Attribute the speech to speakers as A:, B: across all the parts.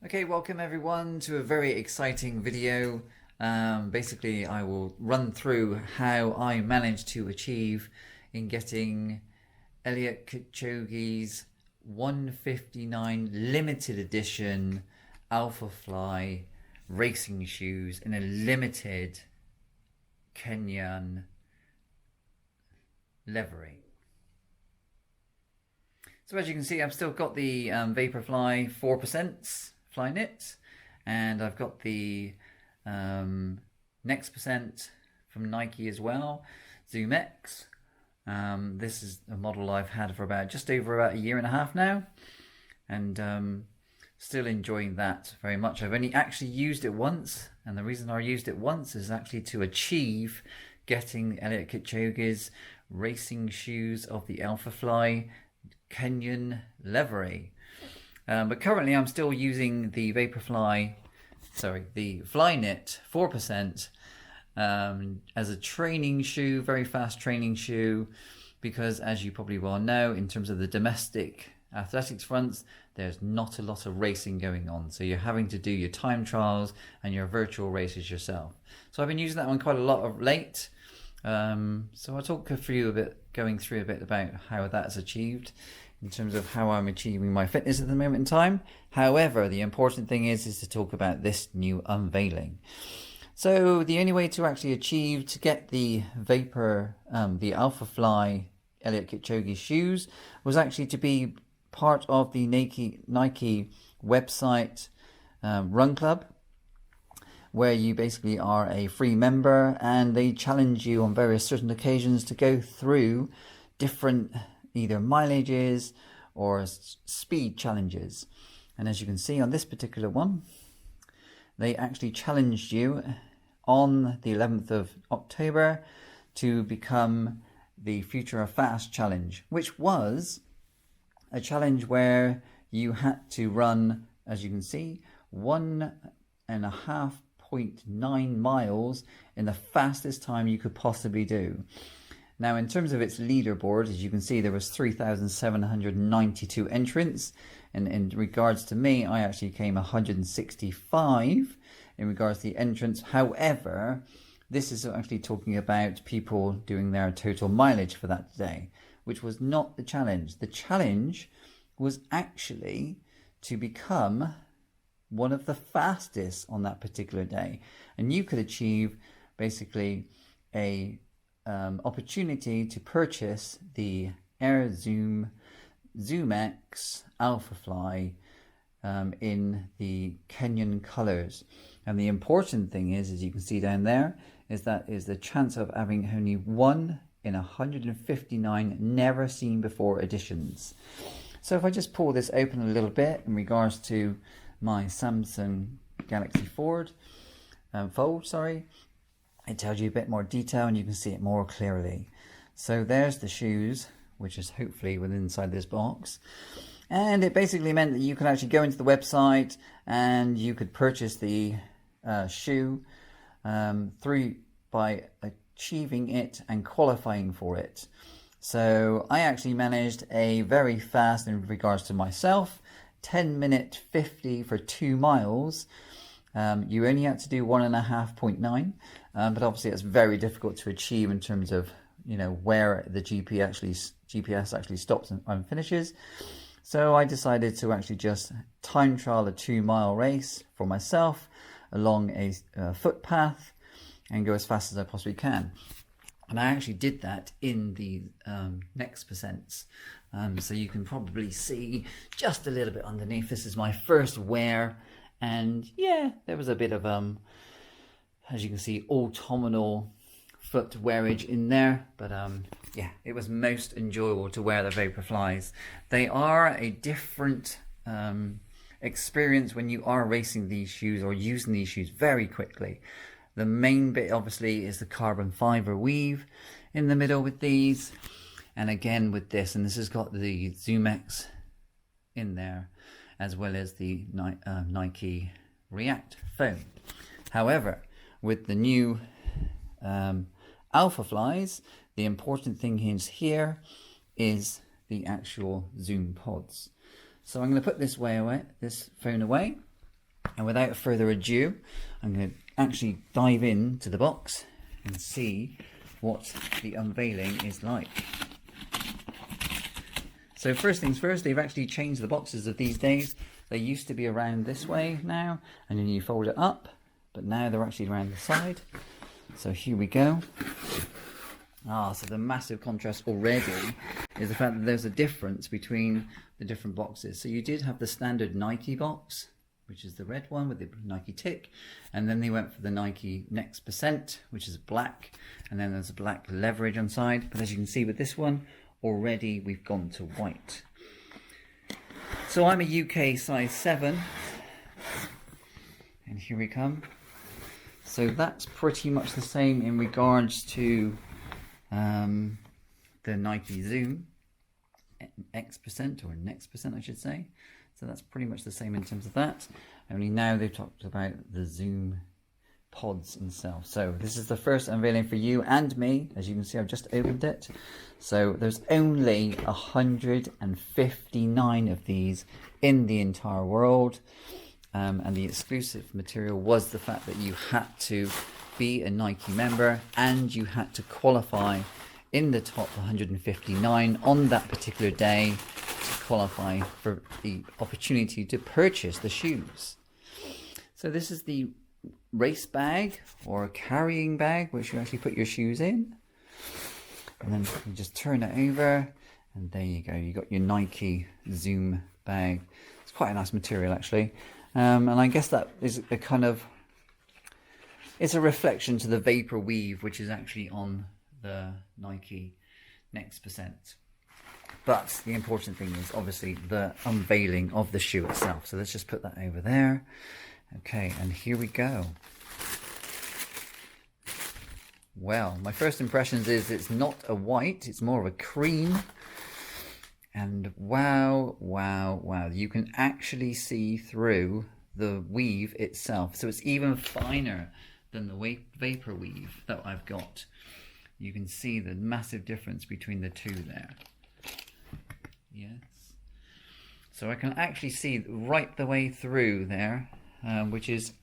A: Okay, welcome everyone to a very exciting video. Basically, I will run through how I managed to achieve in getting Eluid Kipchoge's 159 limited edition ALPHAFLY racing shoes in a limited Kenyan livery. So as you can see, I've still got the Vaporfly 4% fly knit, and I've got the Next Percent from Nike as well, Zoom X. This is a model I've had for just over a year and a half now, and still enjoying that very much. I've only actually used it once, and the reason I used it once is actually to achieve getting Eluid Kipchoge's racing shoes of the ALPHAFLY Kenyan livery. But currently I'm still using the the Flyknit 4% as a training shoe, very fast training shoe, because as you probably well know, in terms of the domestic athletics fronts, there's not a lot of racing going on. So you're having to do your time trials and your virtual races yourself. So I've been using that one quite a lot of late. So I'll talk through going through a bit about how that's achieved in terms of how I'm achieving my fitness at the moment in time. However, the important thing is to talk about this new unveiling. So the only way to actually achieve to get the the ALPHAFLY Eluid Kipchoge shoes was actually to be part of the Nike website Run Club, where you basically are a free member and they challenge you on various certain occasions to go through different either mileages or speed challenges. And as you can see on this particular one, they actually challenged you on the 11th of October to become the Future of Fast challenge, which was a challenge where you had to run, as you can see, 1.5 miles in the fastest time you could possibly do. Now, in terms of its leaderboard, as you can see, there was 3,792 entrants, and in regards to me, I actually came 165 in regards to the entrants. However, this is actually talking about people doing their total mileage for that day, which was not the challenge. The challenge was actually to become one of the fastest on that particular day, and you could achieve basically a opportunity to purchase the Air Zoom X ALPHAFLY in the Kenyan colors. And the important thing is, as you can see down there, is the chance of having only 1 in 159 never seen before editions. So if I just pull this open a little bit in regards to my Samsung Galaxy Fold, it tells you a bit more detail and you can see it more clearly. So there's the shoes, which is hopefully within inside this box. And it basically meant that you could actually go into the website and you could purchase the shoe by achieving it and qualifying for it. So I actually managed a very fast, in regards to myself, 10-minute 50 for 2 miles. You only had to do 1.5, but obviously it's very difficult to achieve in terms of, you know, where the GPS actually stops and finishes. So I decided to actually just time trial a 2-mile race for myself along a footpath and go as fast as I possibly can. And I actually did that in the Next Percents. So you can probably see just a little bit underneath. This is my first wear. And yeah, there was a bit of, as you can see, autumnal foot wearage in there. But yeah, it was most enjoyable to wear the Vaporflies. They are a different experience when you are racing these shoes or using these shoes very quickly. The main bit obviously is the carbon fiber weave in the middle with these. And again with this, and this has got the Zoom X in there, as well as the Nike React foam. However, with the new ALPHAFLYs, the important thing here is the actual Zoom pods. So I'm going to put this phone away, And without further ado, I'm going to actually dive into the box and see what the unveiling is like. So first things first, they've actually changed the boxes of these days. They used to be around this way now, and then you fold it up, but now they're actually around the side. So here we go. So the massive contrast already is the fact that there's a difference between the different boxes. So you did have the standard Nike box, which is the red one with the Nike tick, and then they went for the Nike Next Percent, which is black, and then there's a black leverage on side. But as you can see with this one, already we've gone to white. So I'm a UK size 7, and here we come. So that's pretty much the same in regards to the Nike Zoom X% or Next Percent, I should say. So that's pretty much the same in terms of that. Only now they've talked about the Zoom pods themselves. So this is the first unveiling for you and me. As you can see, I've just opened it. So there's only 159 of these in the entire world. And the exclusive material was the fact that you had to be a Nike member and you had to qualify in the top 159 on that particular day to qualify for the opportunity to purchase the shoes. So this is the race bag or carrying bag which you actually put your shoes in, and then you just turn it over and there you go, you got your Nike Zoom bag. It's quite a nice material actually, and I guess that is a kind of, it's a reflection to the vapor weave which is actually on the Nike Next Percent. But the important thing is obviously the unveiling of the shoe itself. So let's just put that over there. Okay, and here we go. Well, my first impressions is it's not a white, it's more of a cream. And wow, wow, wow. You can actually see through the weave itself. So it's even finer than the vapor weave that I've got. You can see the massive difference between the two there. Yes. So I can actually see right the way through there, which is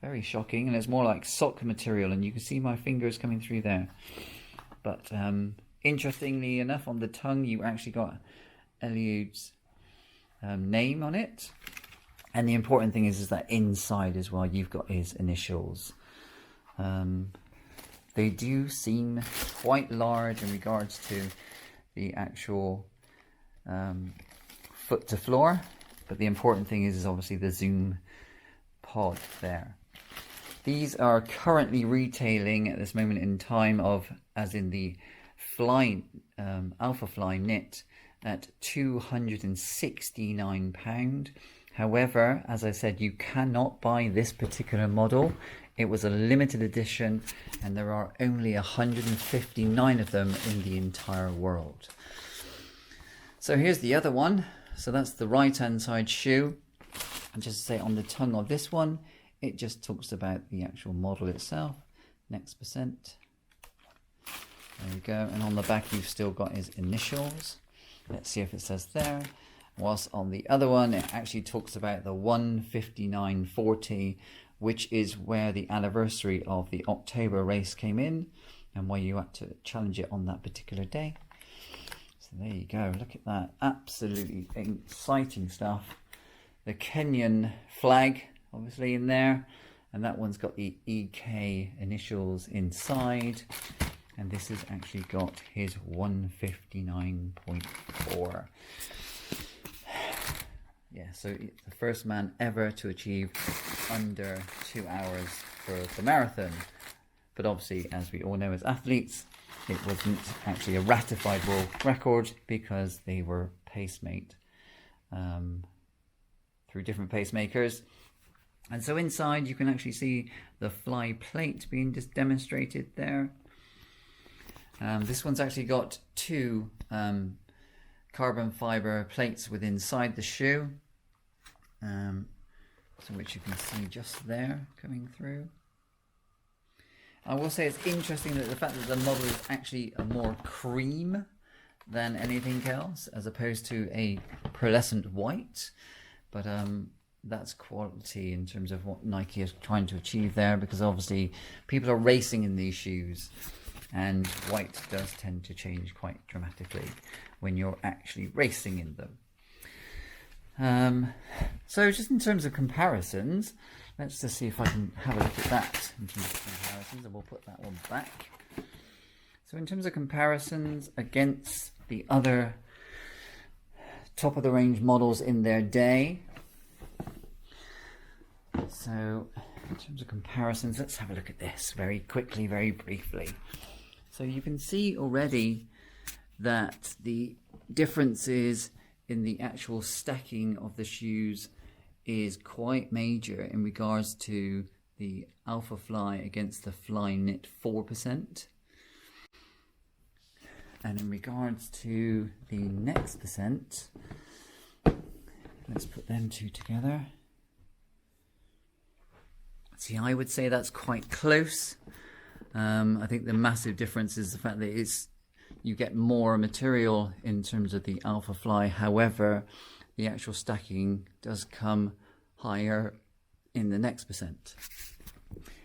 A: very shocking. And it's more like sock material, and you can see my fingers coming through there. But interestingly enough, on the tongue, you actually got Eluid's name on it. And the important thing is that inside as well, you've got his initials. They do seem quite large in regards to the actual foot to floor, but the important thing is obviously the Zoom pod there. These are currently retailing at this moment in time of, as in the Fly ALPHAFLY knit, at £269. However, as I said, you cannot buy this particular model. It was a limited edition and there are only 159 of them in the entire world. So here's the other one. So that's the right hand side shoe. And just to say, on the tongue of this one, it just talks about the actual model itself. Next Percent. There we go. And on the back you've still got his initials. Let's see if it says there. Whilst on the other one it actually talks about the 159.40, which is where the anniversary of the October race came in and why you had to challenge it on that particular day. So there you go, look at that, absolutely exciting stuff. The Kenyan flag obviously in there, and that one's got the EK initials inside, and this has actually got his 159.4. Yeah, so the first man ever to achieve under 2 hours for the marathon. But obviously, as we all know as athletes, it wasn't actually a ratified world record because they were pacemate through different pacemakers. And so inside you can actually see the fly plate being just demonstrated there. This one's actually got two carbon fiber plates within inside the shoe, so which you can see just there coming through. I will say it's interesting that the fact that the model is actually a more cream than anything else, as opposed to a pearlescent white. But that's quality in terms of what Nike is trying to achieve there, because obviously people are racing in these shoes, and white does tend to change quite dramatically when you're actually racing in them. So just in terms of comparisons, let's just see if I can have a look at that in terms of comparisons, and we'll put that one back. So in terms of comparisons against the other top of the range models in their day, so in terms of comparisons, let's have a look at this very quickly, very briefly. So you can see already that the differences in the actual stacking of the shoes is quite major in regards to the ALPHAFLY against the Flyknit 4%. And in regards to the next percent, let's put them two together. See, I would say that's quite close. I think the massive difference is the fact that you get more material in terms of the ALPHAFLY. However, the actual stacking does come higher in the next percent.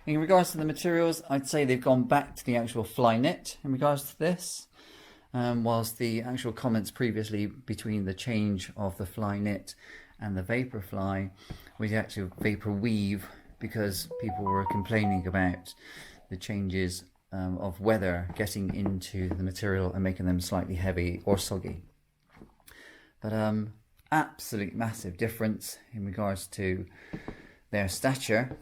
A: In regards to the materials, I'd say they've gone back to the actual Flyknit in regards to this. Whilst the actual comments previously between the change of the Flyknit and the Vaporfly was the actual Vapor Weave, because people were complaining about the changes of weather getting into the material and making them slightly heavy or soggy. But absolute massive difference in regards to their stature.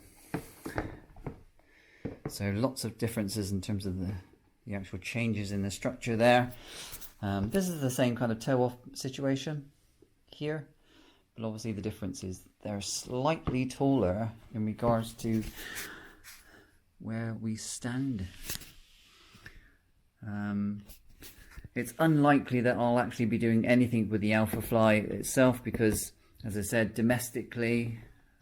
A: So lots of differences in terms of the actual changes in the structure there. This is the same kind of toe-off situation here, but obviously the difference is they're slightly taller in regards to where we stand. It's unlikely that I'll actually be doing anything with the ALPHAFLY itself, because, as I said, domestically,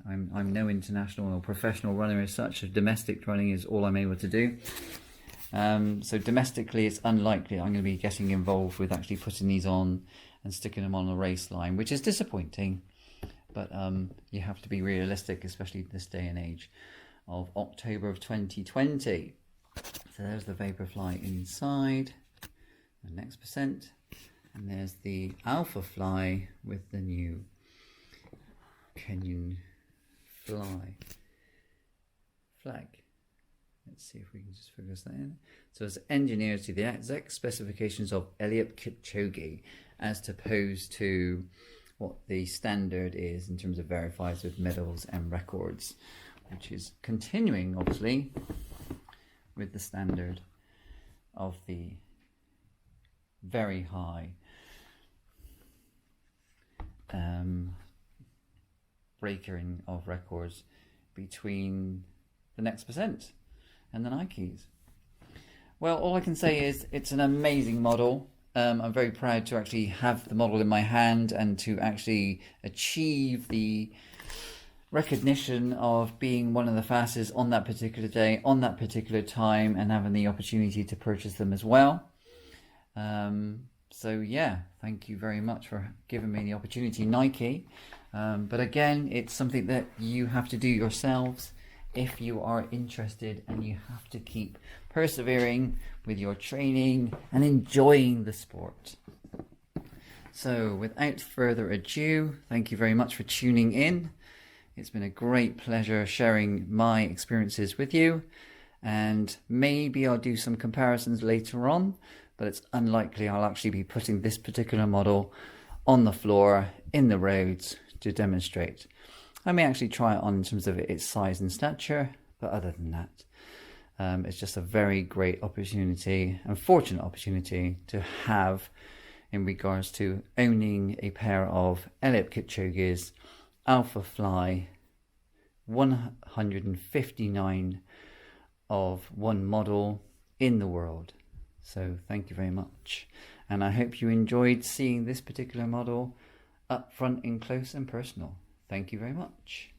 A: I'm no international or professional runner as such. Domestic running is all I'm able to do. So domestically, it's unlikely I'm going to be getting involved with actually putting these on and sticking them on a race line, which is disappointing. But you have to be realistic, especially this day and age of October of 2020. So there's the Vaporfly inside, the next percent, and there's the ALPHAFLY with the new Kenyan flag. Let's see if we can just focus that in. So it's engineered to the exact specifications of Eluid Kipchoge, as opposed to what the standard is in terms of verifies with medals and records, which is continuing, obviously, with the standard of the very high breaking of records between the next percent and the Nikes. Well, all I can say is it's an amazing model. I'm very proud to actually have the model in my hand and to actually achieve the recognition of being one of the fastest on that particular day, on that particular time, and having the opportunity to purchase them as well. So yeah, thank you very much for giving me the opportunity, Nike. But again, it's something that you have to do yourselves if you are interested, and you have to keep persevering with your training and enjoying the sport. So without further ado, thank you very much for tuning in. It's been a great pleasure sharing my experiences with you, and maybe I'll do some comparisons later on, but it's unlikely I'll actually be putting this particular model on the floor in the roads to demonstrate. I may actually try it on in terms of its size and stature, but other than that, it's just a very great opportunity and fortunate opportunity to have in regards to owning a pair of Eluid Kipchoge's ALPHAFLY 159 of one model in the world. So thank you very much, and I hope you enjoyed seeing this particular model up front and close and personal. Thank you very much.